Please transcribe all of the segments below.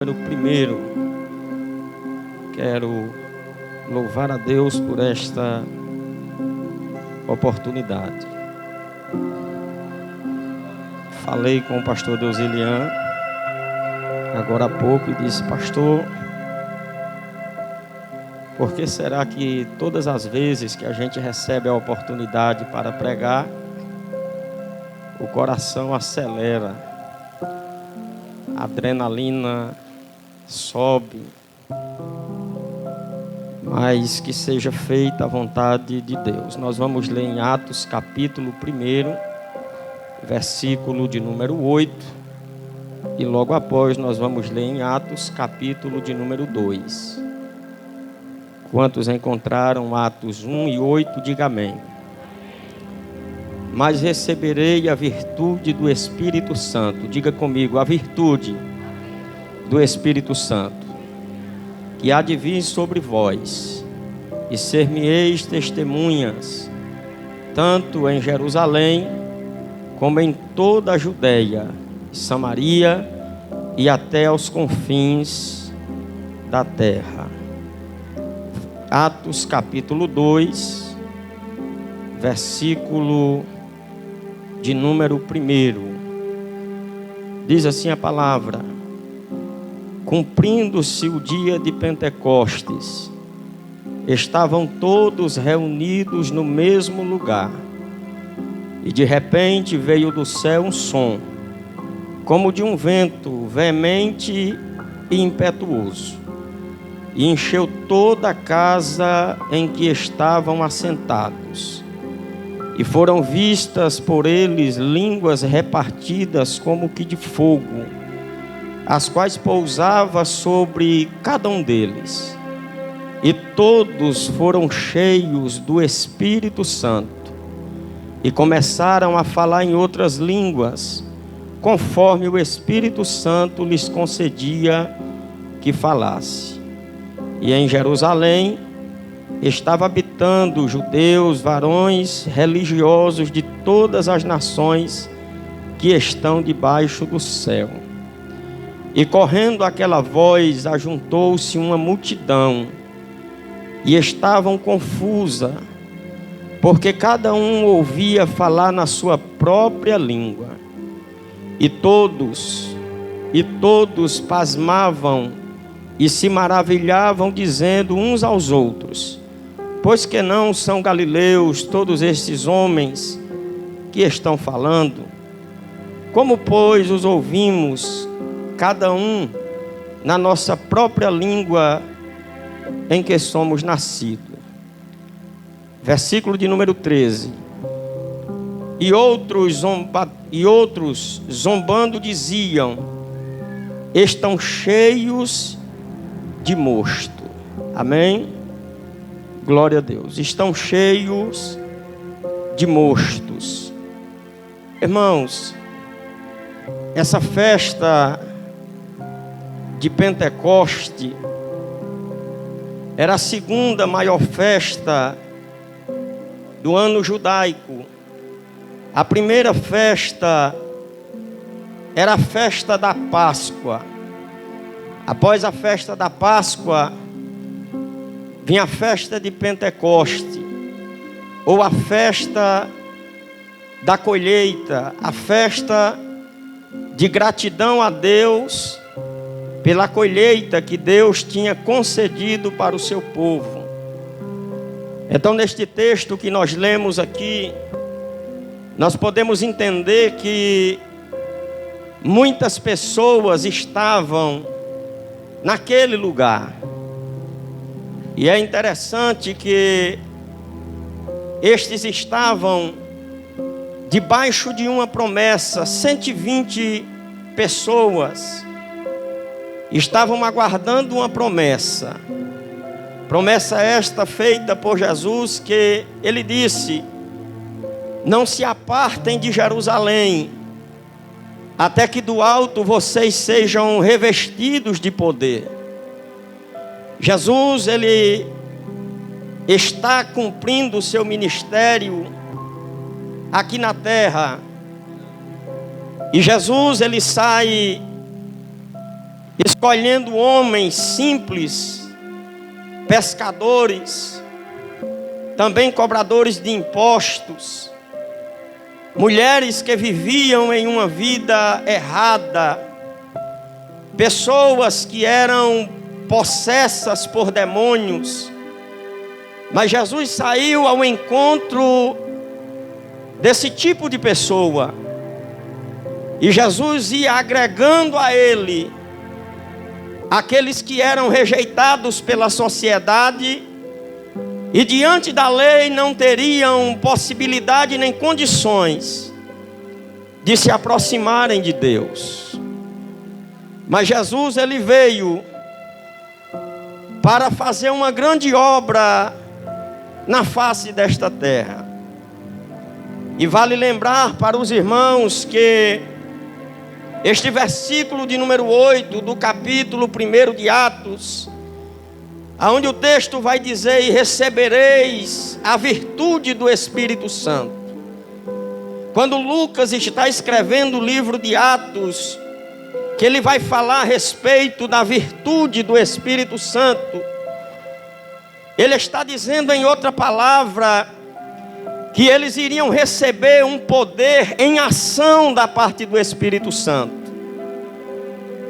Primeiro, quero louvar a Deus por esta oportunidade. Falei com o pastor Deusilian agora há pouco e disse: pastor, por que será que todas as vezes que a gente recebe a oportunidade para pregar, o coração acelera, a adrenalina sobe, mas que seja feita a vontade de Deus? Nós vamos ler em Atos capítulo 1, versículo de número 8, e logo após nós vamos ler em Atos capítulo de número 2. Quantos encontraram Atos 1 e 8, diga amém. Mas receberei a virtude do Espírito Santo. Diga comigo: a virtude do Espírito Santo, que há de vir sobre vós, e ser-me-eis testemunhas, tanto em Jerusalém, como em toda a Judeia, Samaria e até aos confins da terra. Atos capítulo 2, versículo de número 1. Diz assim a palavra: cumprindo-se o dia de Pentecostes, estavam todos reunidos no mesmo lugar, e de repente veio do céu um som, como de um vento veemente e impetuoso, e encheu toda a casa em que estavam assentados. E foram vistas por eles línguas repartidas como que de fogo, as quais pousava sobre cada um deles. E todos foram cheios do Espírito Santo, e começaram a falar em outras línguas, conforme o Espírito Santo lhes concedia que falasse. E em Jerusalém estava habitando judeus, varões religiosos de todas as nações que estão debaixo do céu. E correndo aquela voz, ajuntou-se uma multidão, e estavam confusa, porque cada um ouvia falar na sua própria língua. E todos pasmavam e se maravilhavam, dizendo uns aos outros: pois que não são galileus todos estes homens que estão falando? Como, pois, os ouvimos, cada um na nossa própria língua em que somos nascidos? Versículo de número 13. E outros zombando diziam: estão cheios de mosto. Amém? Glória a Deus. Estão cheios de mostos. Irmãos, essa festa de Pentecoste era a segunda maior festa do ano judaico. A primeira festa era a festa da Páscoa. Após a festa da Páscoa, vinha a festa de Pentecoste, ou a festa da colheita, a festa de gratidão a Deus pela colheita que Deus tinha concedido para o seu povo. Então, neste texto que nós lemos aqui, nós podemos entender que muitas pessoas estavam naquele lugar. E é interessante que estes estavam debaixo de uma promessa. 120 pessoas estavam aguardando uma promessa. Promessa esta feita por Jesus, que ele disse: não se apartem de Jerusalém, até que do alto vocês sejam revestidos de poder. Jesus, ele está cumprindo o seu ministério aqui na terra. E Jesus, ele sai escolhendo homens simples, pescadores, também cobradores de impostos, mulheres que viviam em uma vida errada, pessoas que eram possessas por demônios. Mas Jesus saiu ao encontro desse tipo de pessoa, e Jesus ia agregando a ele aqueles que eram rejeitados pela sociedade e diante da lei não teriam possibilidade nem condições de se aproximarem de Deus. Mas Jesus, ele veio para fazer uma grande obra na face desta terra. E vale lembrar para os irmãos que este versículo de número 8 do capítulo 1 de Atos, onde o texto vai dizer: e recebereis a virtude do Espírito Santo. Quando Lucas está escrevendo o livro de Atos, que ele vai falar a respeito da virtude do Espírito Santo, ele está dizendo, em outra palavra, que eles iriam receber um poder em ação da parte do Espírito Santo.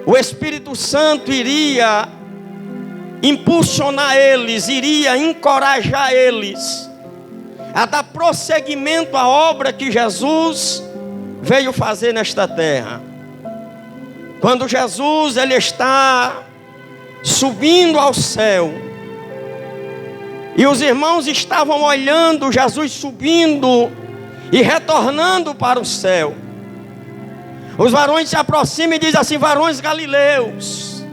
O Espírito Santo iria impulsionar eles, iria encorajar eles a dar prosseguimento à obra que Jesus veio fazer nesta terra. Quando Jesus, ele está subindo ao céu, e os irmãos estavam olhando Jesus subindo e retornando para o céu, os varões se aproximam e dizem assim: varões galileus,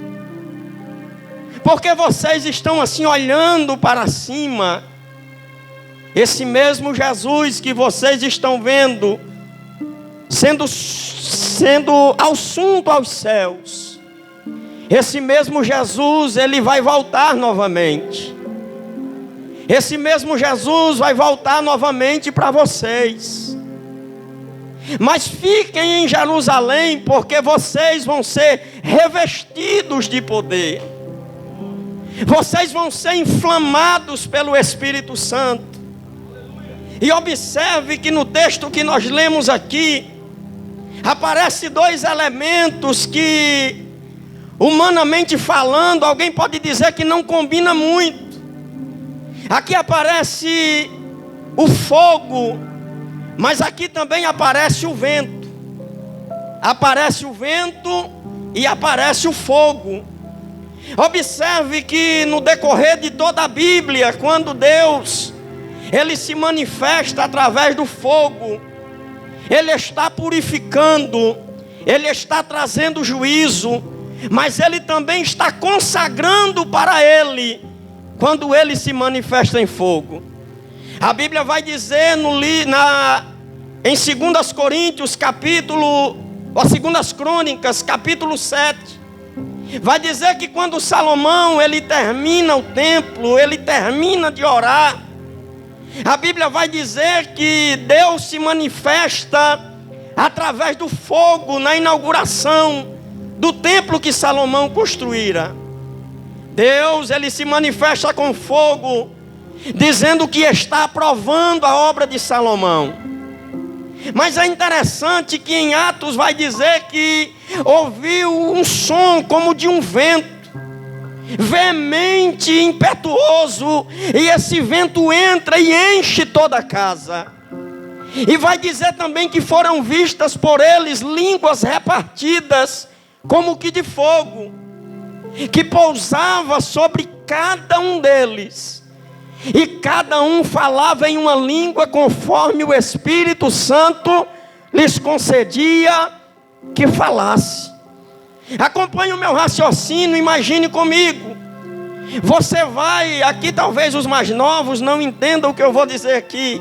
por que vocês estão assim olhando para cima? Esse mesmo Jesus que vocês estão vendo sendo assunto aos céus, esse mesmo Jesus, ele vai voltar novamente. Esse mesmo Jesus vai voltar novamente para vocês. Mas fiquem em Jerusalém, porque vocês vão ser revestidos de poder. Vocês vão ser inflamados pelo Espírito Santo. E observe que no texto que nós lemos aqui, aparece dois elementos que, humanamente falando, alguém pode dizer que não combina muito. Aqui aparece o fogo, mas aqui também aparece o vento. Aparece o vento e aparece o fogo. Observe que no decorrer de toda a Bíblia, quando Deus, ele se manifesta através do fogo, ele está purificando, ele está trazendo juízo, mas ele também está consagrando para ele, quando ele se manifesta em fogo. A Bíblia vai dizer em 2 Coríntios capítulo, ou 2 Crônicas capítulo 7, vai dizer que quando Salomão ele termina o templo, ele termina de orar, a Bíblia vai dizer que Deus se manifesta através do fogo na inauguração do templo que Salomão construíra. Deus, ele se manifesta com fogo, dizendo que está aprovando a obra de Salomão. Mas é interessante que em Atos vai dizer que ouviu um som como de um vento, veemente, impetuoso, e esse vento entra e enche toda a casa. E vai dizer também que foram vistas por eles línguas repartidas como que de fogo, que pousava sobre cada um deles, e cada um falava em uma língua conforme o Espírito Santo lhes concedia que falasse. Acompanhe o meu raciocínio, imagine comigo. Você vai, aqui talvez os mais novos não entendam o que eu vou dizer aqui,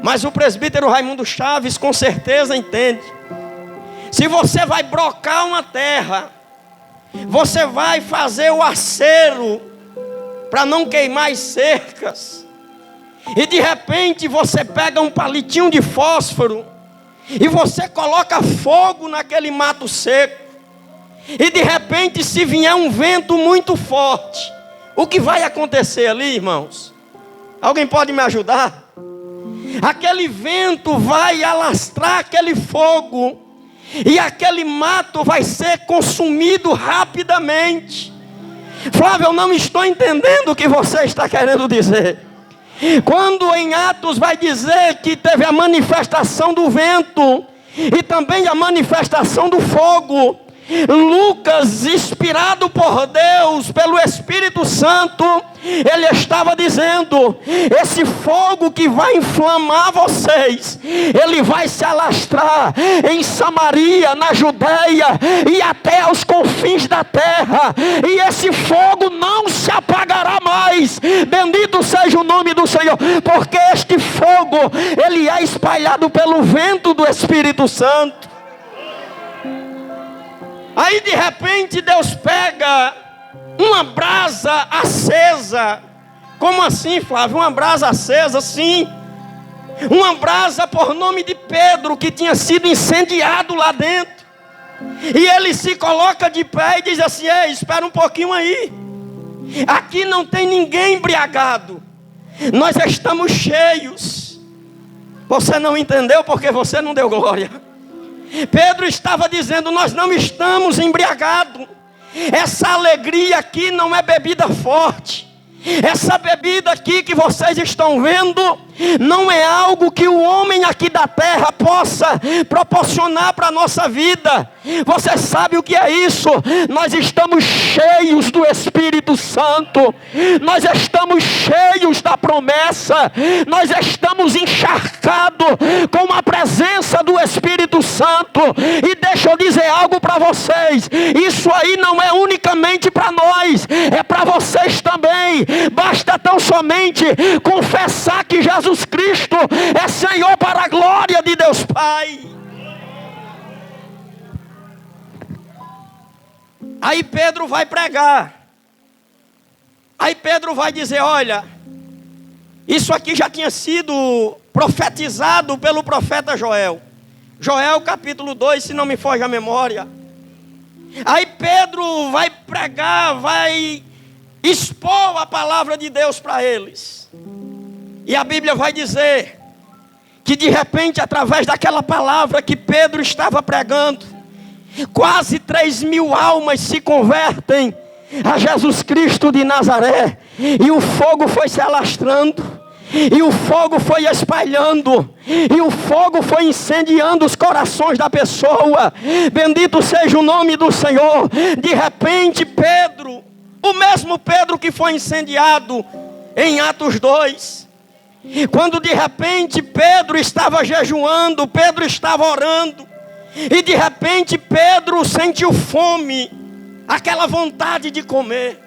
mas o presbítero Raimundo Chaves com certeza entende. Se você vai brocar uma terra, você vai fazer o acero para não queimar as cercas, e de repente você pega um palitinho de fósforo e você coloca fogo naquele mato seco, E de repente, se vier um vento muito forte, o que vai acontecer ali, irmãos? Alguém pode me ajudar? Aquele vento vai alastrar aquele fogo, e aquele mato vai ser consumido rapidamente. Flávio, eu não estou entendendo o que você está querendo dizer. Quando em Atos vai dizer que teve a manifestação do vento e também a manifestação do fogo, Lucas, inspirado por Deus, pelo Espírito Santo, ele estava dizendo: esse fogo que vai inflamar vocês, ele vai se alastrar em Samaria, na Judeia e até aos confins da terra, e esse fogo não se apagará mais. Bendito seja o nome do Senhor, porque este fogo, ele é espalhado pelo vento do Espírito Santo. Aí de repente Deus pega uma brasa acesa. Como assim, Flávio? Uma brasa acesa? Sim. Uma brasa por nome de Pedro, que tinha sido incendiado lá dentro. E ele se coloca de pé e diz assim: ei, espera um pouquinho aí. Aqui não tem ninguém embriagado. Nós estamos cheios. Você não entendeu porque você não deu glória. Pedro estava dizendo: nós não estamos embriagados. Essa alegria aqui não é bebida forte. Essa bebida aqui que vocês estão vendo não é algo que o homem aqui da terra possa proporcionar para a nossa vida. Você sabe o que é isso? Nós estamos cheios do Espírito Santo. Nós estamos cheios da promessa. Nós estamos encharcados com a presença do Espírito Santo. E deixa eu dizer algo para vocês: isso aí não é unicamente para nós, é para vocês também. Basta tão somente confessar que Jesus Cristo é Senhor, para a glória de Deus Pai. Aí Pedro vai pregar. Aí Pedro vai dizer: olha, isso aqui já tinha sido profetizado pelo profeta Joel. Joel capítulo 2, se não me foge a memória. Aí Pedro vai pregar, vai expor a palavra de Deus para eles. E a Bíblia vai dizer que de repente, através daquela palavra que Pedro estava pregando, quase 3.000 almas se convertem a Jesus Cristo de Nazaré. E o fogo foi se alastrando, e o fogo foi espalhando, e o fogo foi incendiando os corações da pessoa. Bendito seja o nome do Senhor. De repente Pedro, o mesmo Pedro que foi incendiado em Atos 2, quando de repente Pedro estava jejuando, Pedro estava orando, e de repente Pedro sentiu fome, aquela vontade de comer.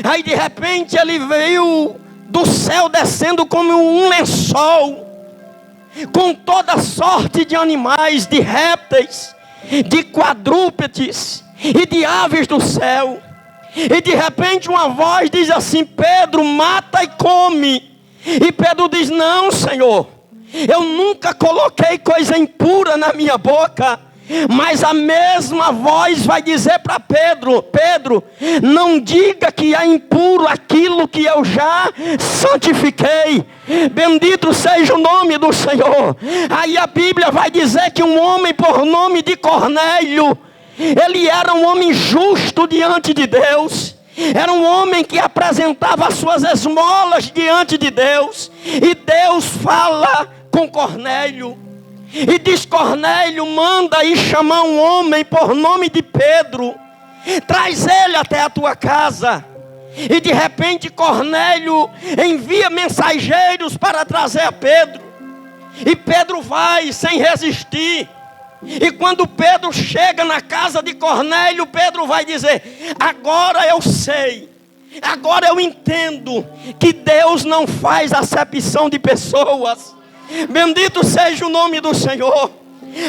Aí de repente ele veio do céu descendo como um lençol, com toda sorte de animais, de répteis, de quadrúpedes e de aves do céu. E de repente uma voz diz assim: Pedro, mata e come. E Pedro diz: não, Senhor, eu nunca coloquei coisa impura na minha boca. Mas a mesma voz vai dizer para Pedro: Pedro, não diga que é impuro aquilo que eu já santifiquei. Bendito seja o nome do Senhor. Aí a Bíblia vai dizer que um homem por nome de Cornélio, ele era um homem justo diante de Deus. Era um homem que apresentava as suas esmolas diante de Deus. E Deus fala com Cornélio e diz: Cornélio, manda aí chamar um homem por nome de Pedro, traz ele até a tua casa. E de repente Cornélio envia mensageiros para trazer a Pedro. E Pedro vai sem resistir. E quando Pedro chega na casa de Cornélio, Pedro vai dizer: agora eu sei, agora eu entendo que Deus não faz acepção de pessoas. Bendito seja o nome do Senhor.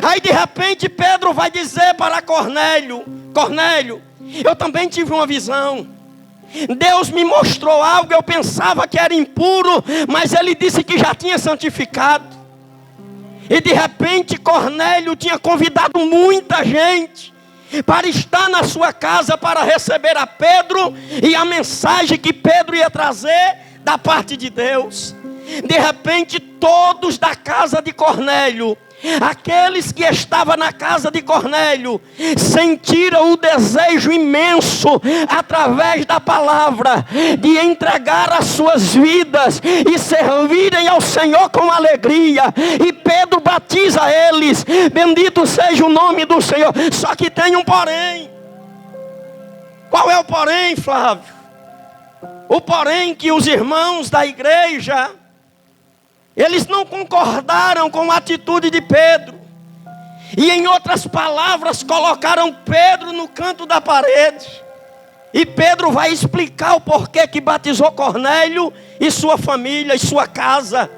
Aí de repente Pedro vai dizer para Cornélio: Cornélio, eu também tive uma visão. Deus me mostrou algo, eu pensava que era impuro, mas Ele disse que já tinha santificado. E de repente Cornélio tinha convidado muita gente. para estar na sua casa para receber a Pedro e a mensagem que Pedro ia trazer da parte de Deus. De repente, todos da casa de Cornélio, aqueles que estavam na casa de Cornélio, sentiram o desejo imenso, através da palavra, de entregar as suas vidas e servirem ao Senhor com alegria. E Pedro batiza eles, bendito seja o nome do Senhor. Só que tem um porém. Qual é o porém, Flávio? O porém que os irmãos da igreja, eles não concordaram com a atitude de Pedro. E em outras palavras, colocaram Pedro no canto da parede. E Pedro vai explicar o porquê que batizou Cornélio e sua família e sua casa.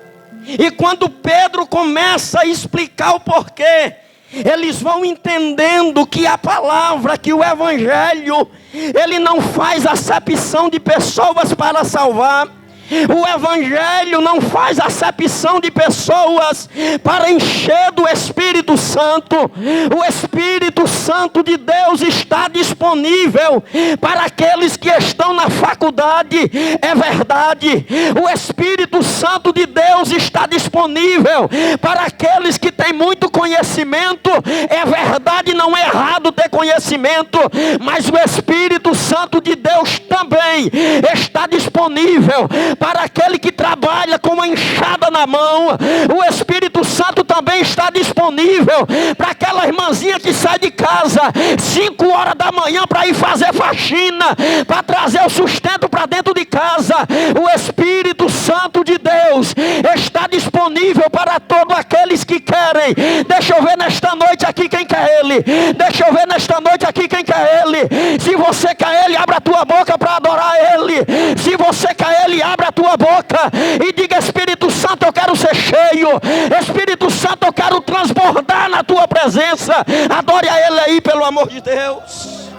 E quando Pedro começa a explicar o porquê, eles vão entendendo que a palavra, que o evangelho, ele não faz acepção de pessoas para salvar. O evangelho não faz acepção de pessoas para encher do Espírito Santo. O Espírito Santo de Deus está disponível para aqueles que estão na faculdade. É verdade. O Espírito Santo de Deus está disponível para aqueles que têm muito conhecimento. É verdade, não é errado ter conhecimento, mas o Espírito Santo de Deus também está disponível para aquele que trabalha com uma enxada na mão. O Espírito Santo também está disponível para aquela irmãzinha que sai de casa 5 horas da manhã para ir fazer faxina, para trazer o sustento para dentro de casa. O Espírito Santo de Deus está disponível para todos aqueles que querem. Deixa eu ver nesta noite aqui quem quer Ele. Deixa eu ver nesta noite aqui quem quer Ele. Se você quer Ele, abra a tua boca para adorar Ele. Se você quer Ele, abra a tua boca e diga: Espírito Santo, eu quero ser cheio. Espírito Santo, eu quero transbordar na tua presença. Adore a Ele aí, pelo amor de Deus.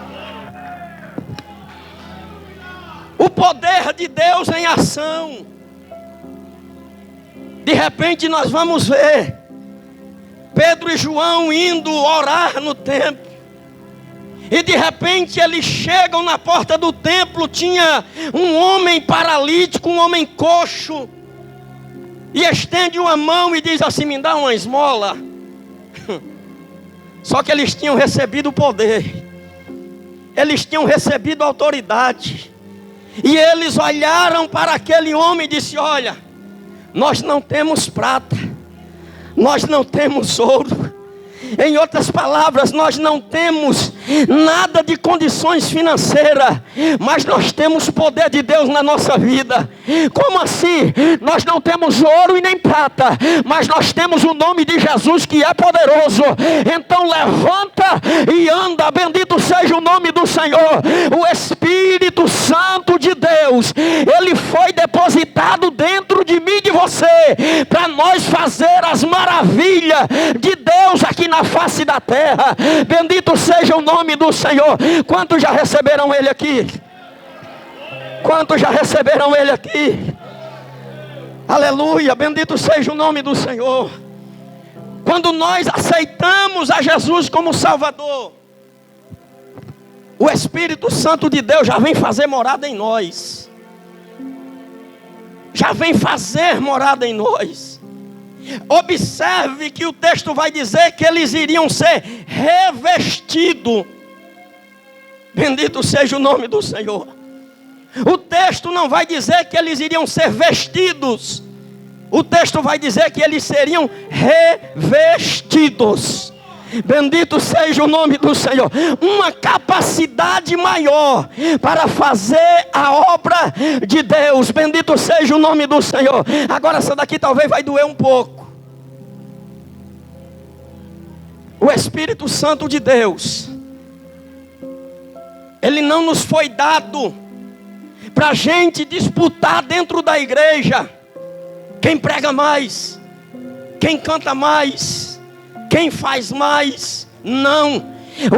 O poder de Deus em ação. De repente nós vamos ver Pedro e João indo orar no templo. E de repente eles chegam na porta do templo. Tinha um homem paralítico, um homem coxo, e estende uma mão e diz assim: me dá uma esmola. Só que eles tinham recebido poder, eles tinham recebido autoridade. E eles olharam para aquele homem e disseram: olha, nós não temos prata, nós não temos ouro. Em outras palavras, nós não temos nada de condições financeiras, mas nós temos o poder de Deus na nossa vida. Como assim? Nós não temos ouro e nem prata, mas nós temos o nome de Jesus, que é poderoso. Então levanta e anda, bendito seja o nome do Senhor. O Espírito Santo de Deus, Ele foi depositado dentro de mim e de você, para nós fazer as maravilhas de Deus aqui na face da terra. Bendito seja o nome do Senhor. Quantos já receberam Ele aqui? Quantos já receberam Ele aqui? Aleluia, bendito seja o nome do Senhor. Quando nós aceitamos a Jesus como Salvador, o Espírito Santo de Deus já vem fazer morada em nós. Já vem fazer morada em nós. Observe que o texto vai dizer que eles iriam ser revestidos. Bendito seja o nome do Senhor. O texto não vai dizer que eles iriam ser vestidos. O texto vai dizer que eles seriam revestidos. Bendito seja o nome do Senhor. Uma capacidade maior para fazer a obra de Deus. Bendito seja o nome do Senhor. Agora essa daqui talvez vai doer um pouco. O Espírito Santo de Deus, Ele não nos foi dado para a gente disputar dentro da igreja quem prega mais, quem canta mais, quem faz mais. Não.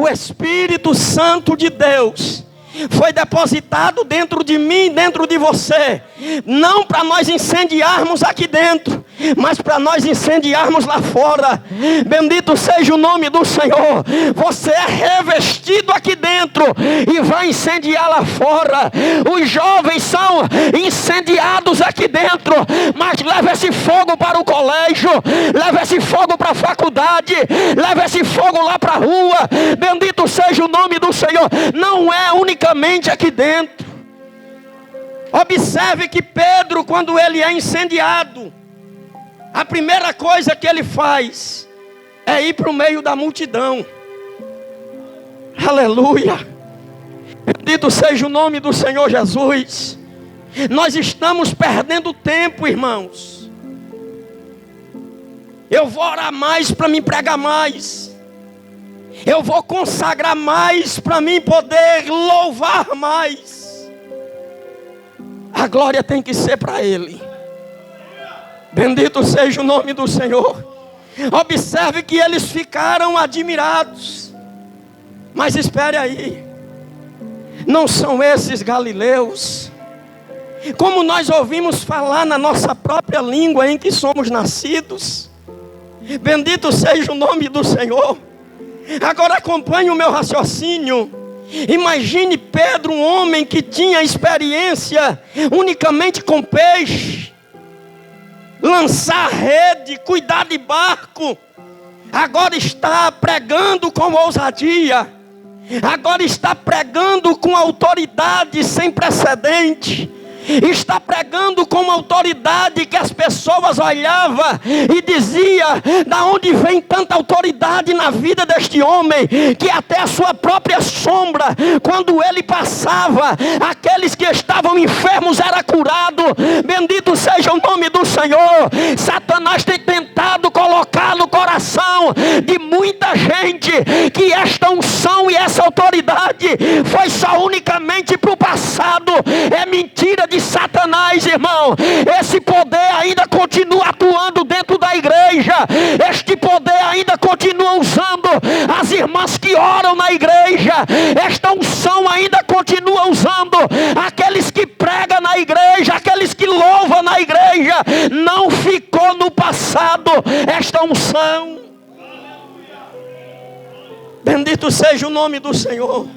O Espírito Santo de Deus foi depositado dentro de mim, dentro de você, não para nós incendiarmos aqui dentro, Mas para nós incendiarmos lá fora, bendito seja o nome do Senhor, você é revestido aqui dentro e vai incendiar lá fora. Os jovens são incendiados aqui dentro, mas leva esse fogo para o colégio, leva esse fogo para a faculdade, leva esse fogo lá para a rua. Bendito seja o nome do Senhor. Não é unicamente aqui dentro. Observe que Pedro, quando ele é incendiado, a primeira coisa que ele faz é ir para o meio da multidão. Aleluia. Bendito seja o nome do Senhor Jesus. Nós estamos perdendo tempo, irmãos. Eu vou orar mais para me pregar mais. Eu vou consagrar mais para mim poder louvar mais. A glória tem que ser para Ele. Bendito seja o nome do Senhor. Observe que eles ficaram admirados. Mas espere aí. Não são esses galileus? Como nós ouvimos falar na nossa própria língua em que somos nascidos. Bendito seja o nome do Senhor. Agora acompanhe o meu raciocínio. Imagine Pedro, um homem que tinha experiência unicamente com peixe, lançar rede, cuidar de barco. Agora está pregando com ousadia. Agora está pregando com autoridade sem precedente. Está pregando com uma autoridade que as pessoas olhavam e diziam: da onde vem tanta autoridade na vida deste homem, que até a sua própria sombra, quando ele passava, aqueles que estavam enfermos eram curados. Bendito seja o nome do Senhor. Satanás tem tentado colocar no coração de muita gente que esta unção e essa autoridade foi só unicamente para o passado. É mentira de Satanás, irmão. Esse poder ainda continua atuando dentro da igreja. Este poder ainda continua usando as irmãs que oram na igreja. Esta unção ainda continua usando aqueles que pregam na igreja, aqueles que louvam na igreja. Não ficou no passado esta unção. Bendito seja o nome do Senhor.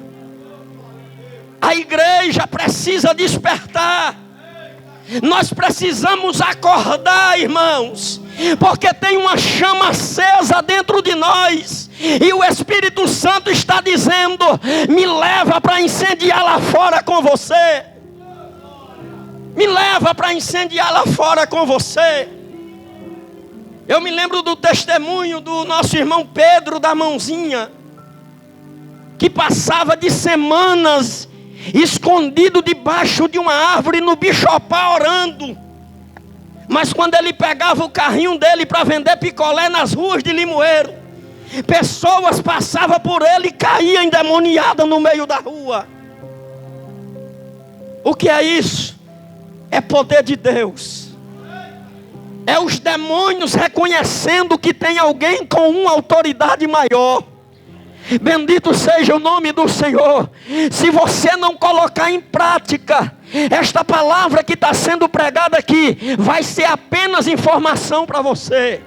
A igreja precisa despertar. Nós precisamos acordar, irmãos, porque tem uma chama acesa dentro de nós. E o Espírito Santo está dizendo: me leva para incendiar lá fora com você. Me leva para incendiar lá fora com você. Eu me lembro do testemunho do nosso irmão Pedro da Mãozinha, que passava de semanas escondido debaixo de uma árvore no Bichopá orando. Mas quando ele pegava o carrinho dele para vender picolé nas ruas de Limoeiro, pessoas passavam por ele e caíam endemoniadas no meio da rua. O que é isso? É poder de Deus. É os demônios reconhecendo que tem alguém com uma autoridade maior. Bendito seja o nome do Senhor. Se você não colocar em prática esta palavra que está sendo pregada aqui, vai ser apenas informação para você.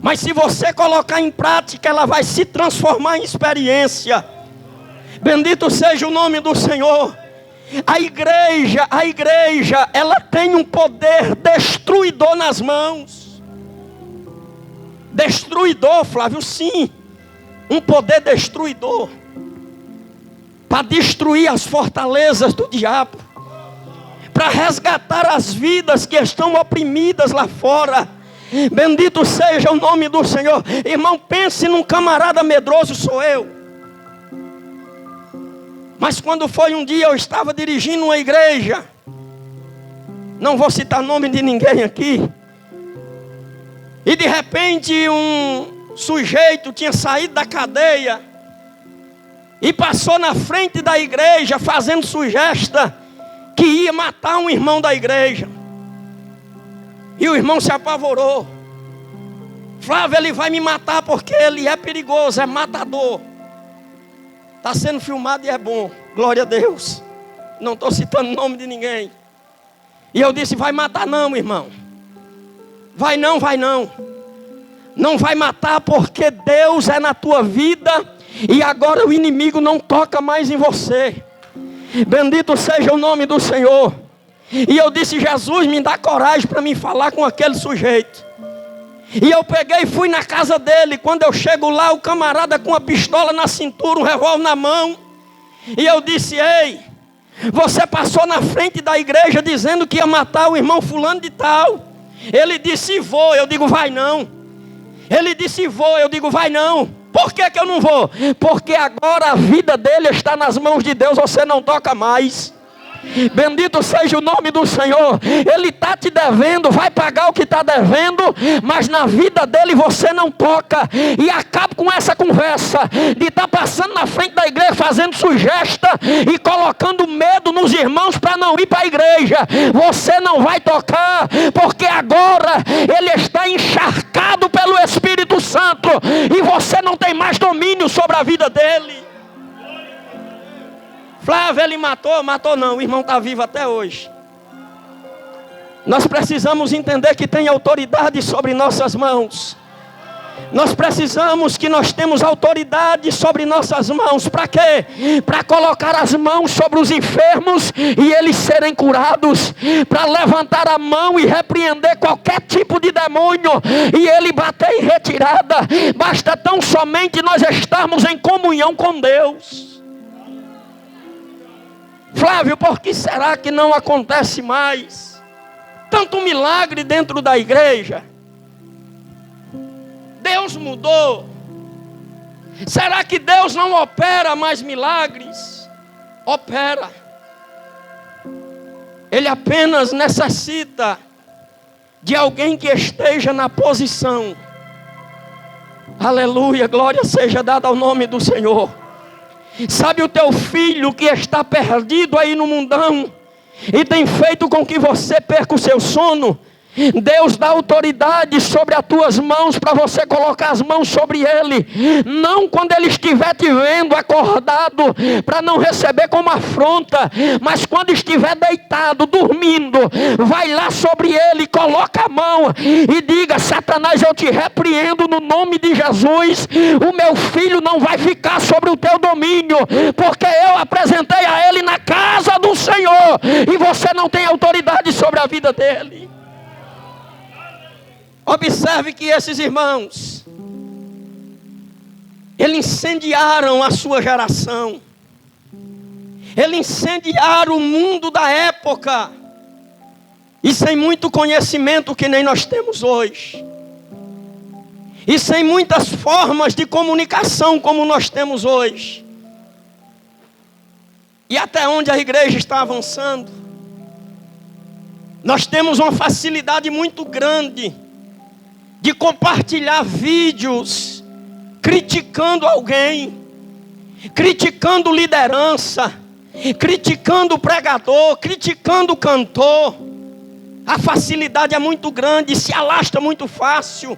Mas se você colocar em prática, ela vai se transformar em experiência. Bendito seja o nome do Senhor. A igreja, ela tem um poder destruidor nas mãos. Destruidor, Flávio, sim. Um poder destruidor. Para destruir as fortalezas do diabo. Para resgatar as vidas que estão oprimidas lá fora. Bendito seja o nome do Senhor. Irmão, pense num camarada medroso, sou eu. Mas quando foi um dia, eu estava dirigindo uma igreja. Não vou citar nome de ninguém aqui. E de repente um sujeito tinha saído da cadeia e passou na frente da igreja fazendo sugestão que ia matar um irmão da igreja. E o irmão se apavorou. Flávio, ele vai me matar porque ele é perigoso, é matador. Está sendo filmado e é bom. Glória a Deus. Não estou citando o nome de ninguém. E eu disse: vai matar não, irmão. Vai não, vai não. Não vai matar porque Deus é na tua vida e agora o inimigo não toca mais em você. Bendito seja o nome do Senhor. E eu disse: Jesus, me dá coragem para me falar com aquele sujeito. E eu peguei e fui na casa dele. Quando eu chego lá, o camarada com a pistola na cintura, um revólver na mão. E eu disse: ei, você passou na frente da igreja dizendo que ia matar o irmão fulano de tal. Ele disse: vou. Eu digo: vai não. Ele disse: vou. Eu digo: vai não. Por que que eu não vou? Porque agora a vida dele está nas mãos de Deus. Você não toca mais. Bendito seja o nome do Senhor. Ele está te devendo, vai pagar o que está devendo, mas na vida dele você não toca. E acaba com essa conversa de estar passando na frente da igreja fazendo sugesta e colocando medo nos irmãos para não ir para a igreja. Você não vai tocar, porque agora ele está encharcado pelo Espírito Santo e você não tem mais domínio sobre a vida dele. Flávio, ele matou não, o irmão está vivo até hoje. Nós precisamos entender que tem autoridade sobre nossas mãos. Nós precisamos que nós temos autoridade sobre nossas mãos. Para quê? Para colocar as mãos sobre os enfermos e eles serem curados. Para levantar a mão e repreender qualquer tipo de demônio e ele bater em retirada. Basta tão somente nós estarmos em comunhão com Deus. Flávio, por que será que não acontece mais tanto milagre dentro da igreja? Deus mudou. Será que Deus não opera mais milagres? Opera. Ele apenas necessita de alguém que esteja na posição. Aleluia, glória seja dada ao nome do Senhor. Sabe o teu filho que está perdido aí no mundão e tem feito com que você perca o seu sono? Deus dá autoridade sobre as tuas mãos para você colocar as mãos sobre ele. Não quando ele estiver te vendo acordado para não receber como afronta, mas quando estiver deitado, dormindo, vai lá sobre ele, coloca a mão e diga: Satanás, eu te repreendo no nome de Jesus. O meu filho não vai ficar sobre o teu domínio, porque eu apresentei a ele na casa do Senhor e você não tem autoridade sobre a vida dele. Observe que esses irmãos, eles incendiaram a sua geração. Eles incendiaram o mundo da época. E sem muito conhecimento que nem nós temos hoje. E sem muitas formas de comunicação como nós temos hoje. E até onde a igreja está avançando, nós temos uma facilidade muito grande de compartilhar vídeos criticando alguém, criticando liderança, criticando o pregador, criticando o cantor. A facilidade é muito grande, se alastra muito fácil.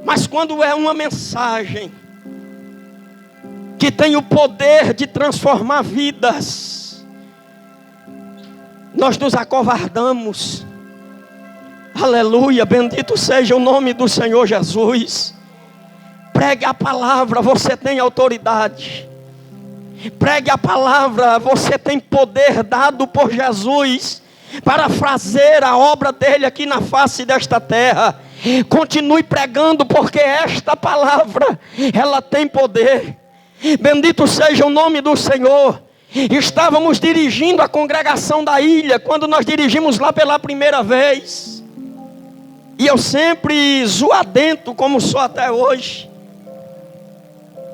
Mas quando é uma mensagem que tem o poder de transformar vidas, nós nos acovardamos. Aleluia, bendito seja o nome do Senhor Jesus. Pregue a palavra, você tem autoridade. Pregue a palavra, você tem poder dado por Jesus para fazer a obra dele aqui na face desta terra. Continue pregando, porque esta palavra, ela tem poder. Bendito seja o nome do Senhor. Estávamos dirigindo a congregação da ilha, quando nós dirigimos lá pela primeira vez. E eu sempre zoadento, como sou até hoje.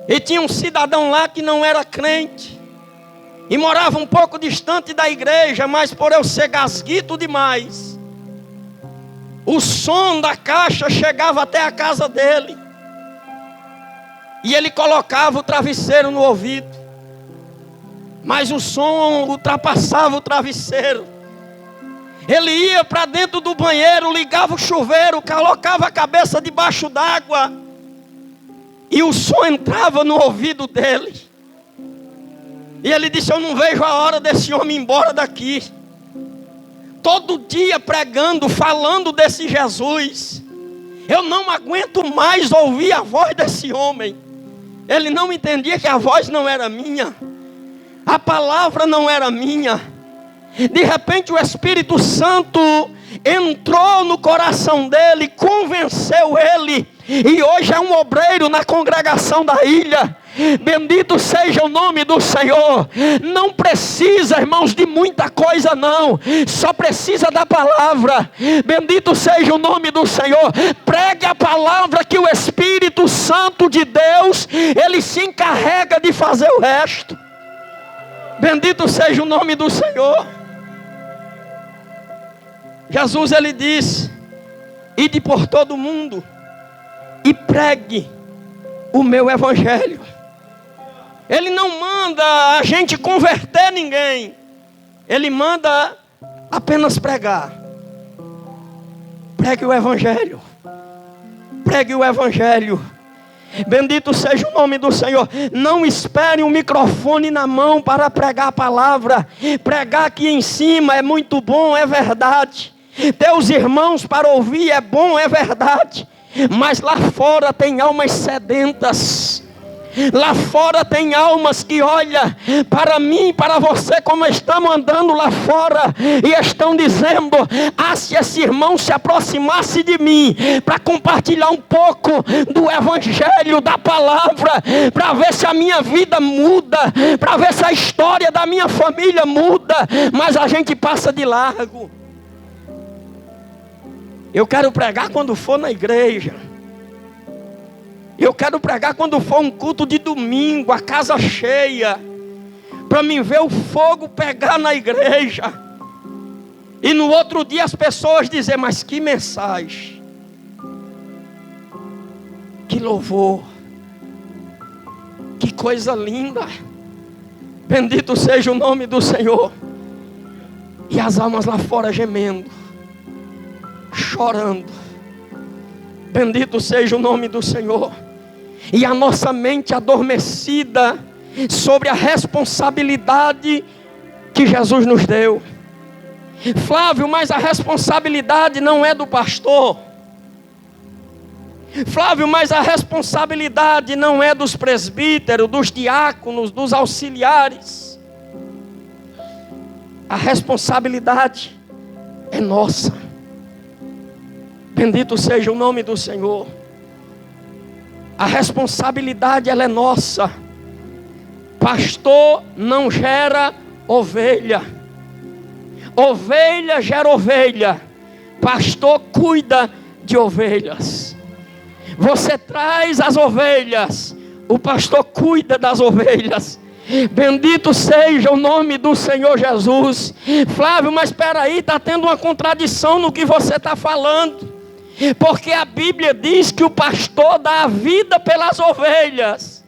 E tinha um cidadão lá que não era crente. E morava um pouco distante da igreja, mas por eu ser gasguito demais, o som da caixa chegava até a casa dele. E ele colocava o travesseiro no ouvido. Mas o som ultrapassava o travesseiro. Ele ia para dentro do banheiro, ligava o chuveiro, colocava a cabeça debaixo d'água. E o som entrava no ouvido dele. E ele disse: eu não vejo a hora desse homem ir embora daqui. todo dia pregando, falando desse Jesus. Eu não aguento mais ouvir a voz desse homem. Ele não entendia que a voz não era minha, a palavra não era minha. De repente o Espírito Santo entrou no coração dele, convenceu ele, e hoje é um obreiro na congregação da ilha. Bendito seja o nome do Senhor. Não precisa, irmãos, de muita coisa não, só precisa da palavra. Bendito seja o nome do Senhor. Pregue a palavra, que o Espírito Santo de Deus, ele se encarrega de fazer o resto. Bendito seja o nome do Senhor. Jesus, ele diz: ide por todo mundo e pregue o meu evangelho. Ele não manda a gente converter ninguém. Ele manda apenas pregar. Pregue o evangelho. Pregue o evangelho. Bendito seja o nome do Senhor. Não espere um microfone na mão para pregar a palavra. Pregar aqui em cima é muito bom, é verdade. Ter os irmãos para ouvir é bom, é verdade. Mas lá fora tem almas sedentas. Lá fora tem almas que olham para mim e para você, como estamos andando lá fora, e estão dizendo: ah, se esse irmão se aproximasse de mim para compartilhar um pouco do evangelho, da palavra, para ver se a minha vida muda, para ver se a história da minha família muda. Mas a gente passa de largo. Eu quero pregar quando for na igreja. Eu quero pregar quando for um culto de domingo, a casa cheia, para mim ver o fogo pegar na igreja. E no outro dia as pessoas dizem: mas que mensagem, que louvor, que coisa linda. Bendito seja o nome do Senhor. E as almas lá fora gemendo, chorando. Bendito seja o nome do Senhor. E a nossa mente adormecida sobre a responsabilidade que Jesus nos deu. Flávio, mas a responsabilidade não é do pastor. Flávio, mas a responsabilidade não é dos presbíteros, dos diáconos, dos auxiliares. A responsabilidade é nossa. Bendito seja o nome do Senhor. A responsabilidade, ela é nossa. Pastor não gera ovelha. Ovelha gera ovelha. Pastor cuida de ovelhas. Você traz as ovelhas, o pastor cuida das ovelhas. Bendito seja o nome do Senhor Jesus. Flávio, mas espera aí, está tendo uma contradição no que você está falando. Porque a Bíblia diz que o pastor dá a vida pelas ovelhas.